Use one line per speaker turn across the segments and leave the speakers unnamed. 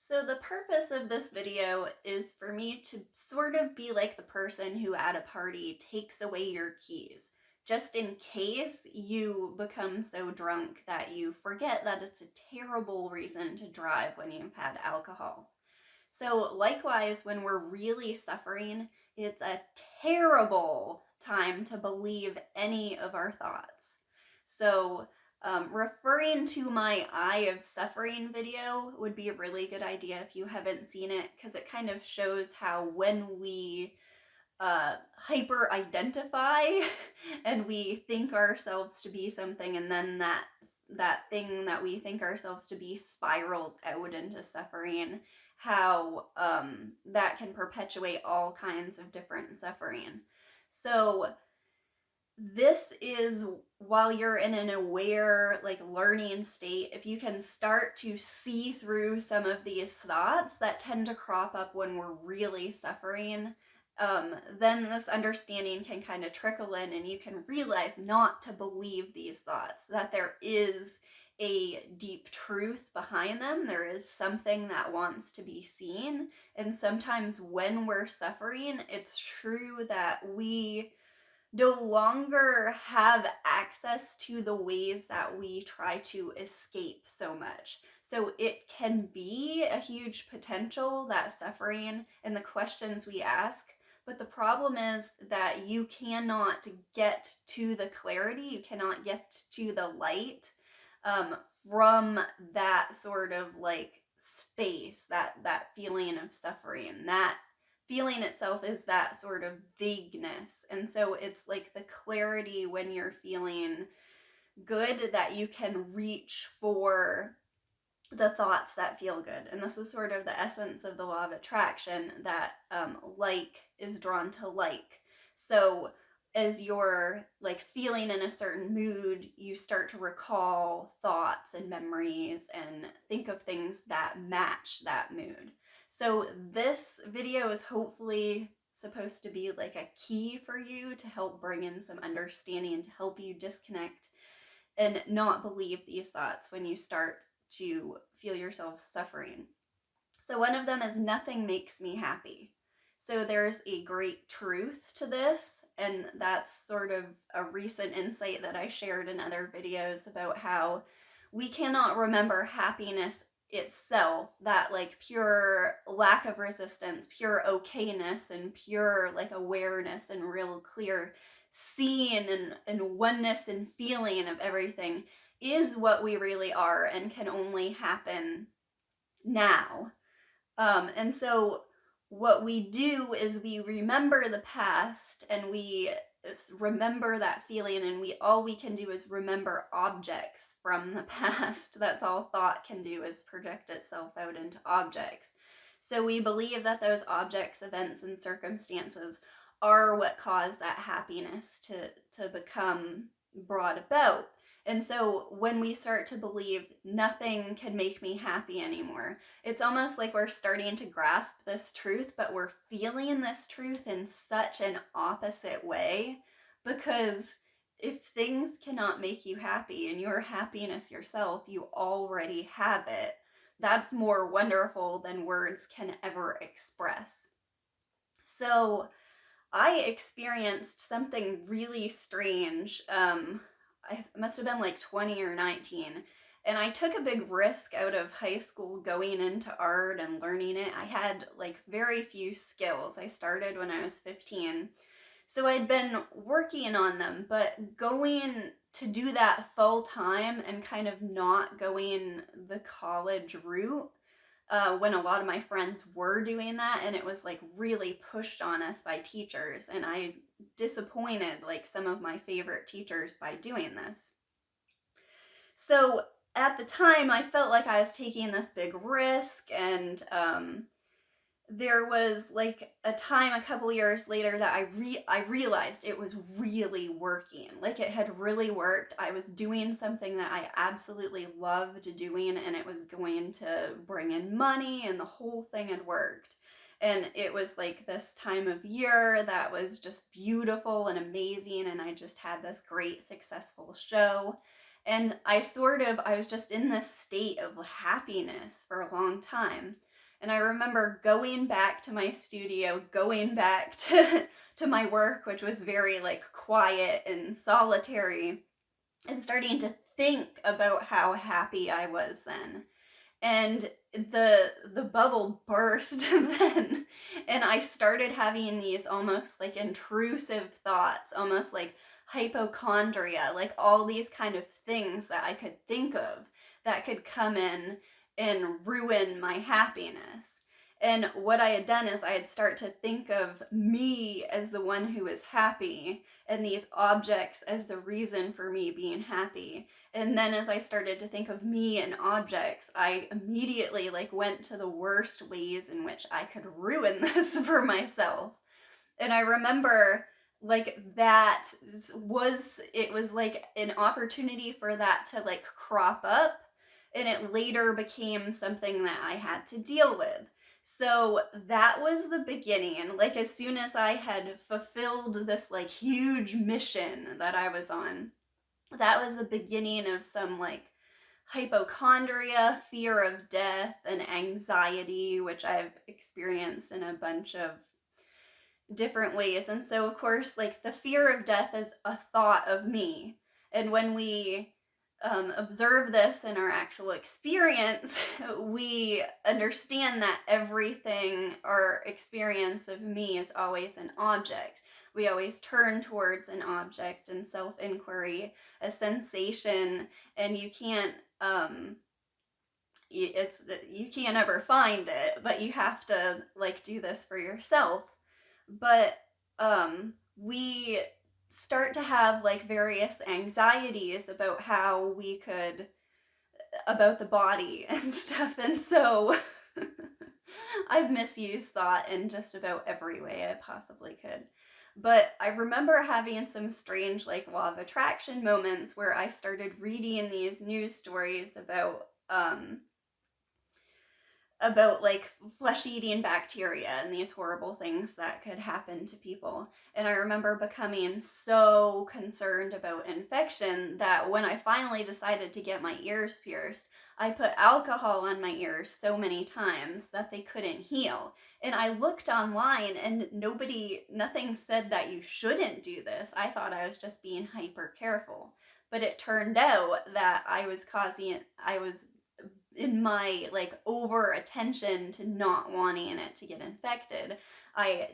So the purpose of this video is for me to sort of be like the person who at a party takes away your keys, just in case you become so drunk that you forget that it's a terrible reason to drive when you've had alcohol. So likewise, when we're really suffering, it's a terrible time to believe any of our thoughts. So referring to my Eye of Suffering video would be a really good idea if you haven't seen it, because it kind of shows how when we hyper identify and we think ourselves to be something, and then that thing that we think ourselves to be spirals out into suffering, how that can perpetuate all kinds of different suffering. So this is while you're in an aware, like, learning state, if you can start to see through some of these thoughts that tend to crop up when we're really suffering, then this understanding can kind of trickle in and you can realize not to believe these thoughts, that there is a deep truth behind them. There is something that wants to be seen. And sometimes when we're suffering, it's true that we no longer have access to the ways that we try to escape so much. So it can be a huge potential, that suffering and the questions we ask. But the problem is that you cannot get to the clarity, you cannot get to the light from that sort of like space, that feeling of suffering. That feeling itself is that sort of vagueness. And so it's like the clarity when you're feeling good that you can reach for the thoughts that feel good. And this is sort of the essence of the law of attraction, that like is drawn to like. So as you're like feeling in a certain mood, you start to recall thoughts and memories and think of things that match that mood. So this video is hopefully supposed to be like a key for you to help bring in some understanding, to help you disconnect and not believe these thoughts when you start to feel yourself suffering. So one of them is nothing makes me happy. So there's a great truth to this, and that's sort of a recent insight that I shared in other videos about how we cannot remember happiness itself, that like pure lack of resistance, pure okayness, and pure like awareness and real clear seeing and oneness and feeling of everything is what we really are and can only happen now. And so what we do is we remember the past and we remember that feeling, and all we can do is remember objects from the past. That's all thought can do, is project itself out into objects. So we believe that those objects, events, and circumstances are what cause that happiness to become brought about. And so when we start to believe nothing can make me happy anymore, it's almost like we're starting to grasp this truth, but we're feeling this truth in such an opposite way, because if things cannot make you happy and your happiness yourself, you already have it. That's more wonderful than words can ever express. So I experienced something really strange. I must have been like 20 or 19. And I took a big risk out of high school going into art and learning it. I had like very few skills. I started when I was 15. So I'd been working on them, but going to do that full time and kind of not going the college route, when a lot of my friends were doing that, and it was like really pushed on us by teachers, and I disappointed like some of my favorite teachers by doing this. So at the time I felt like I was taking this big risk, and there was like a time a couple years later that I realized it was really working. Like, it had really worked. I was doing something that I absolutely loved doing, and it was going to bring in money, and the whole thing had worked. And it was like this time of year that was just beautiful and amazing, and I just had this great successful show. And I was just in this state of happiness for a long time. And I remember going back to my studio, going back to my work, which was very like quiet and solitary, and starting to think about how happy I was then. And the bubble burst then, and I started having these almost like intrusive thoughts, almost like hypochondria, like all these kind of things that I could think of that could come in and ruin my happiness. And what I had done is I had started to think of me as the one who is happy, and these objects as the reason for me being happy. And then as I started to think of me and objects, I immediately like went to the worst ways in which I could ruin this for myself. And I remember like that it was like an opportunity for that to like crop up, and it later became something that I had to deal with. So that was the beginning. Like as soon as I had fulfilled this like huge mission that I was on, that was the beginning of some like hypochondria, fear of death, and anxiety, which I've experienced in a bunch of different ways. And so, of course, like the fear of death is a thought of me. And when we observe this in our actual experience, we understand that everything, our experience of me, is always an object. We always turn towards an object and self-inquiry, a sensation, and you can't you can't ever find it, but you have to like do this for yourself. But we start to have like various anxieties about how we could, about the body and stuff. And so I've misused thought in just about every way I possibly could. But I remember having some strange like law of attraction moments where I started reading these news stories about like flesh-eating bacteria and these horrible things that could happen to people. And I remember becoming so concerned about infection that when I finally decided to get my ears pierced, I put alcohol on my ears so many times that they couldn't heal. And I looked online and nothing said that you shouldn't do this. I thought I was just being hyper careful. But it turned out that I was in my like over attention to not wanting it to get infected, I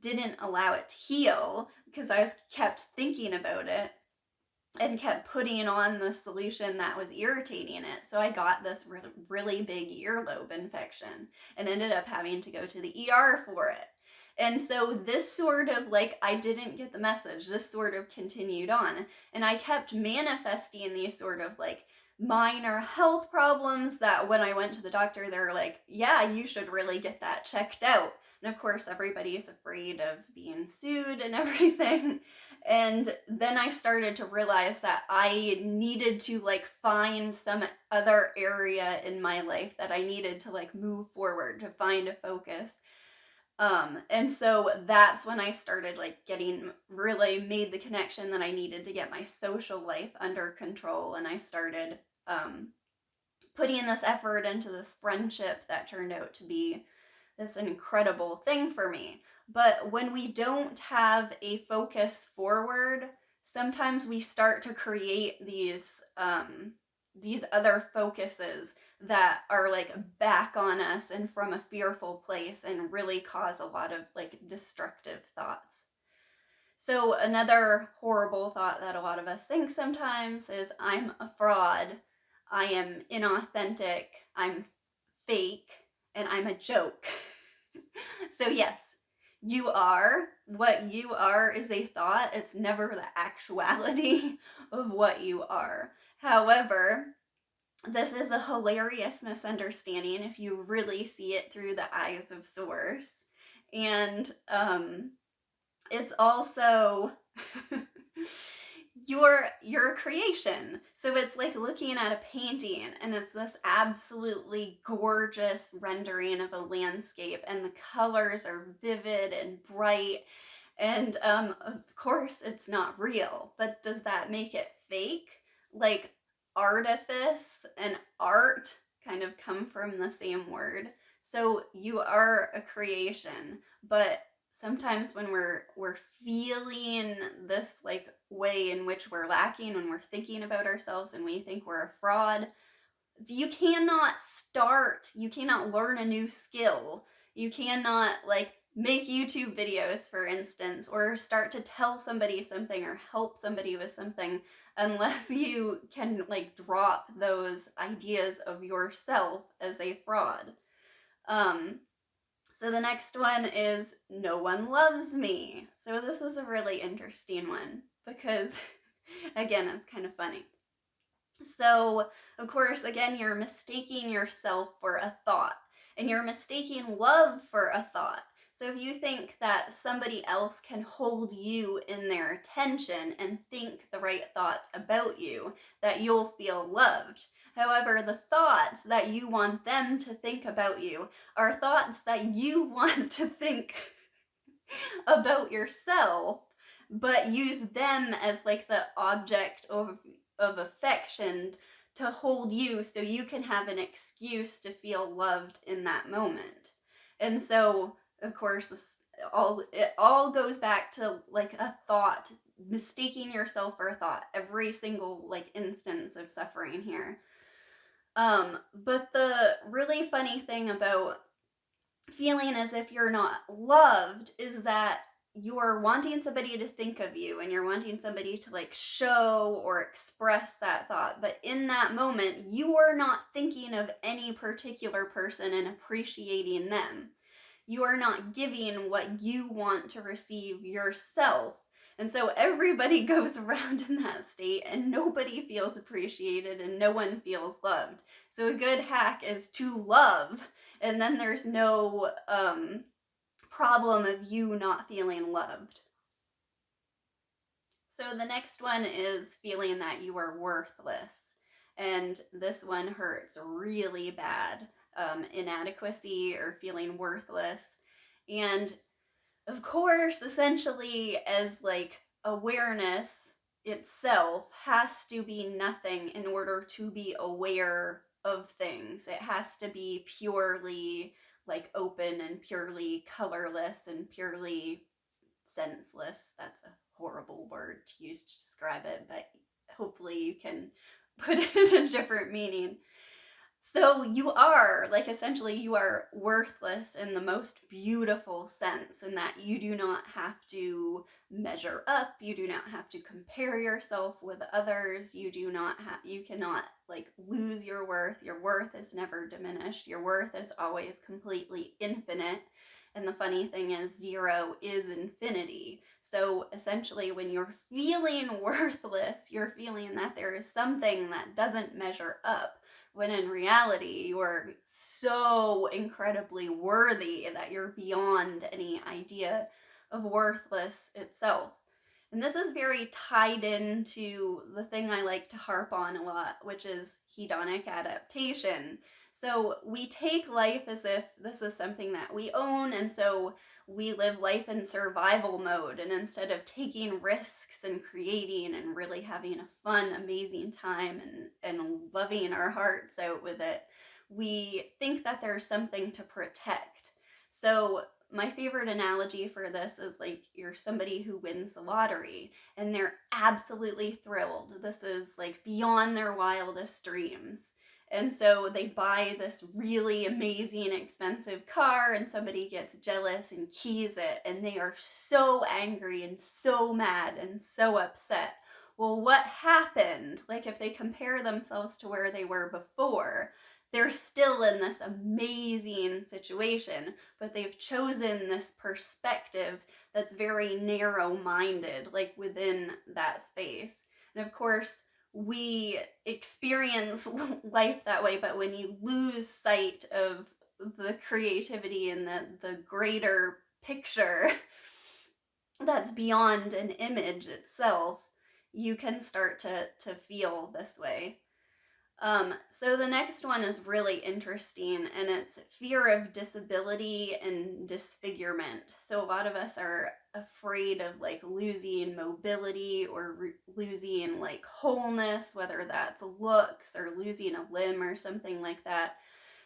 didn't allow it to heal because I kept thinking about it and kept putting on the solution that was irritating it. So I got this really big earlobe infection and ended up having to go to the ER for it. And so this sort of like, I didn't get the message. This sort of continued on. And I kept manifesting these sort of like minor health problems that when I went to the doctor, they were like, yeah, you should really get that checked out. And of course, everybody is afraid of being sued and everything. And then I started to realize that I needed to like find some other area in my life that I needed to like move forward, to find a focus. And so that's when I started like really made the connection that I needed to get my social life under control. And I started putting this effort into this friendship that turned out to be this incredible thing for me. But when we don't have a focus forward, sometimes we start to create these other focuses that are like back on us and from a fearful place and really cause a lot of like destructive thoughts. So another horrible thought that a lot of us think sometimes is, I'm a fraud, I am inauthentic, I'm fake, and I'm a joke. So yes, you are. What you are is a thought. It's never the actuality of what you are. However, this is a hilarious misunderstanding if you really see it through the eyes of Source. And it's also your creation. So it's like looking at a painting and it's this absolutely gorgeous rendering of a landscape, and the colors are vivid and bright, and of course it's not real, but does that make it fake? Like, artifice and art kind of come from the same word. So you are a creation, but sometimes when we're feeling this like way in which we're lacking, when we're thinking about ourselves and we think we're a fraud, you cannot learn a new skill. You cannot like make YouTube videos, for instance, or start to tell somebody something or help somebody with something unless you can like drop those ideas of yourself as a fraud. Um, so the next one is no one loves me. So this is a really interesting one because again, it's kind of funny. So, of course, again, you're mistaking yourself for a thought, and you're mistaking love for a thought. So, if you think that somebody else can hold you in their attention and think the right thoughts about you, that you'll feel loved. However, the thoughts that you want them to think about you are thoughts that you want to think about yourself, but use them as like the object of affection to hold you so you can have an excuse to feel loved in that moment. And so, of course, it all goes back to like a thought, mistaking yourself for a thought, every single like instance of suffering here. But the really funny thing about feeling as if you're not loved is that you're wanting somebody to think of you and you're wanting somebody to like show or express that thought, but in that moment you are not thinking of any particular person and appreciating them. You are not giving what you want to receive yourself. And so everybody goes around in that state and nobody feels appreciated and no one feels loved. So a good hack is to love, and then there's no problem of you not feeling loved. So the next one is feeling that you are worthless. And this one hurts really bad. Inadequacy or feeling worthless. And of course, essentially, as like awareness itself has to be nothing in order to be aware of things. It has to be purely like open and purely colorless and purely senseless. That's a horrible word to use to describe it, but hopefully you can put it in a different meaning. So you are, like, essentially, you are worthless in the most beautiful sense, in that you do not have to measure up, you do not have to compare yourself with others, you cannot, like, lose your worth is never diminished, your worth is always completely infinite, and the funny thing is, 0 is infinity. So essentially, when you're feeling worthless, you're feeling that there is something that doesn't measure up, when in reality you're so incredibly worthy that you're beyond any idea of worthless itself. And this is very tied into the thing I like to harp on a lot, which is hedonic adaptation. So we take life as if this is something that we own, and so we live life in survival mode, and instead of taking risks and creating and really having a fun, amazing time and loving our hearts out with it, we think that there's something to protect. So my favorite analogy for this is like you're somebody who wins the lottery and they're absolutely thrilled. This is like beyond their wildest dreams. And so they buy this really amazing, expensive car, and somebody gets jealous and keys it, and they are so angry and so mad and so upset. Well, what happened? Like, if they compare themselves to where they were before, they're still in this amazing situation, but they've chosen this perspective that's very narrow-minded, like within that space. And of course, we experience life that way, but when you lose sight of the creativity and the greater picture that's beyond an image itself, you can start to feel this way. So the next one is really interesting, and it's fear of disability and disfigurement. So a lot of us are afraid of like losing mobility or losing like wholeness, whether that's looks or losing a limb or something like that,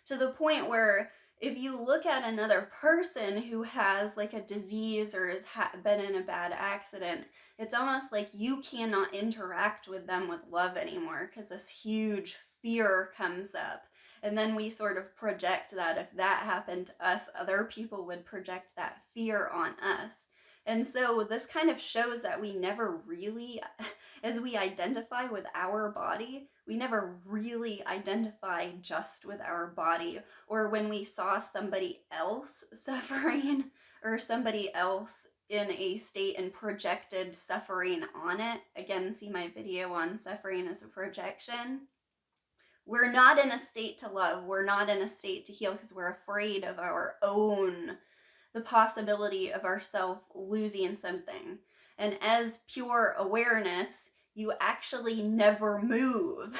to the point where if you look at another person who has like a disease or has been in a bad accident, it's almost like you cannot interact with them with love anymore because this huge fear comes up. And then we sort of project that if that happened to us, other people would project that fear on us. And so this kind of shows that we never really, as we identify with our body, we never really identify just with our body. Or when we saw somebody else suffering or somebody else in a state and projected suffering on it, again, see my video on suffering as a projection. We're not in a state to love. We're not in a state to heal because we're afraid of our own, the possibility of ourself losing something. And as pure awareness, you actually never move.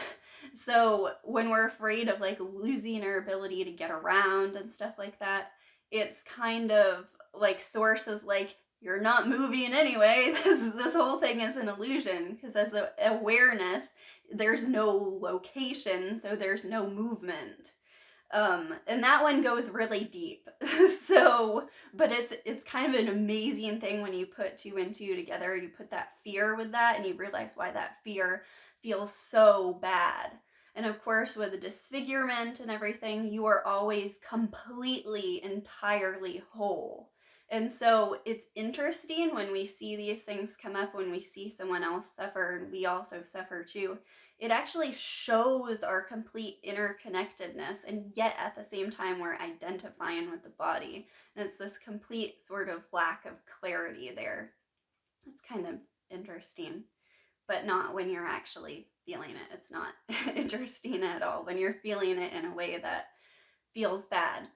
So when we're afraid of like losing our ability to get around and stuff like that, it's kind of like sources like, you're not moving anyway. This whole thing is an illusion, because as an awareness, there's no location, so there's no movement. And that one goes really deep. So, but it's kind of an amazing thing when you put two and two together. You put that fear with that, and you realize why that fear feels so bad. And of course, with the disfigurement and everything, you are always completely, entirely whole. And so it's interesting when we see these things come up, when we see someone else suffer and we also suffer too. It actually shows our complete interconnectedness, and yet at the same time we're identifying with the body. And it's this complete sort of lack of clarity there. It's kind of interesting, but not when you're actually feeling it. It's not interesting at all when you're feeling it in a way that feels bad.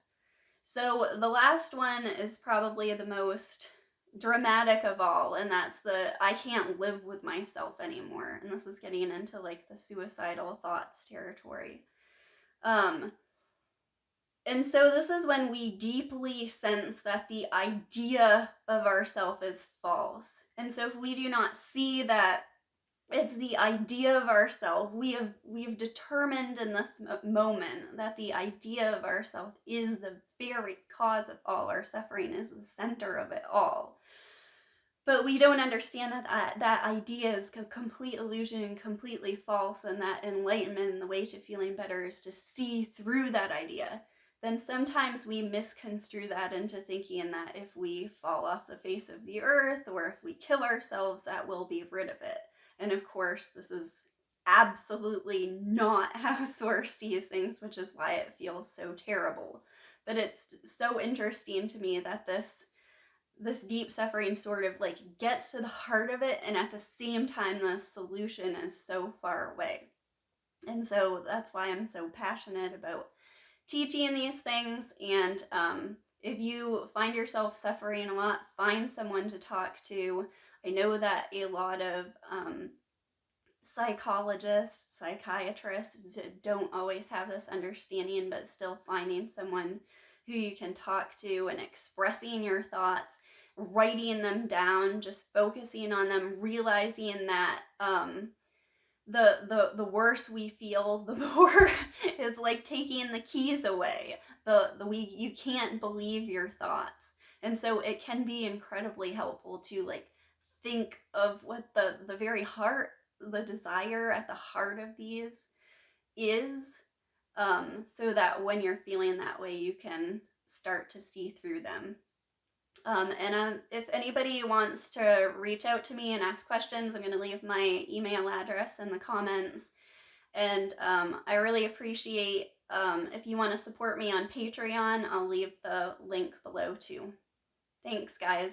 So the last one is probably the most dramatic of all, and that's the I can't live with myself anymore. And this is getting into like the suicidal thoughts territory. And so this is when we deeply sense that the idea of ourself is false. And so if we do not see that it's the idea of ourself, we've determined in this moment that the idea of ourself is the very cause of all our suffering, is the center of it all. But we don't understand that idea is a complete illusion and completely false, and that enlightenment and the way to feeling better is to see through that idea. Then sometimes we misconstrue that into thinking that if we fall off the face of the earth or if we kill ourselves, that we'll be rid of it. And of course, this is absolutely not how Source sees things, which is why it feels so terrible. But it's so interesting to me that this deep suffering sort of like gets to the heart of it, and at the same time the solution is so far away. And so that's why I'm so passionate about teaching these things. And if you find yourself suffering a lot, find someone to talk to. I know that a lot of psychologists, psychiatrists don't always have this understanding, but still finding someone who you can talk to and expressing your thoughts, writing them down, just focusing on them, realizing that the worse we feel, the more it's like taking the keys away. You can't believe your thoughts. And so it can be incredibly helpful to like think of what the very heart, the desire at the heart of these is, so that when you're feeling that way, you can start to see through them. And if anybody wants to reach out to me and ask questions, I'm going to leave my email address in the comments. And I really appreciate if you want to support me on Patreon. I'll leave the link below too. Thanks, guys.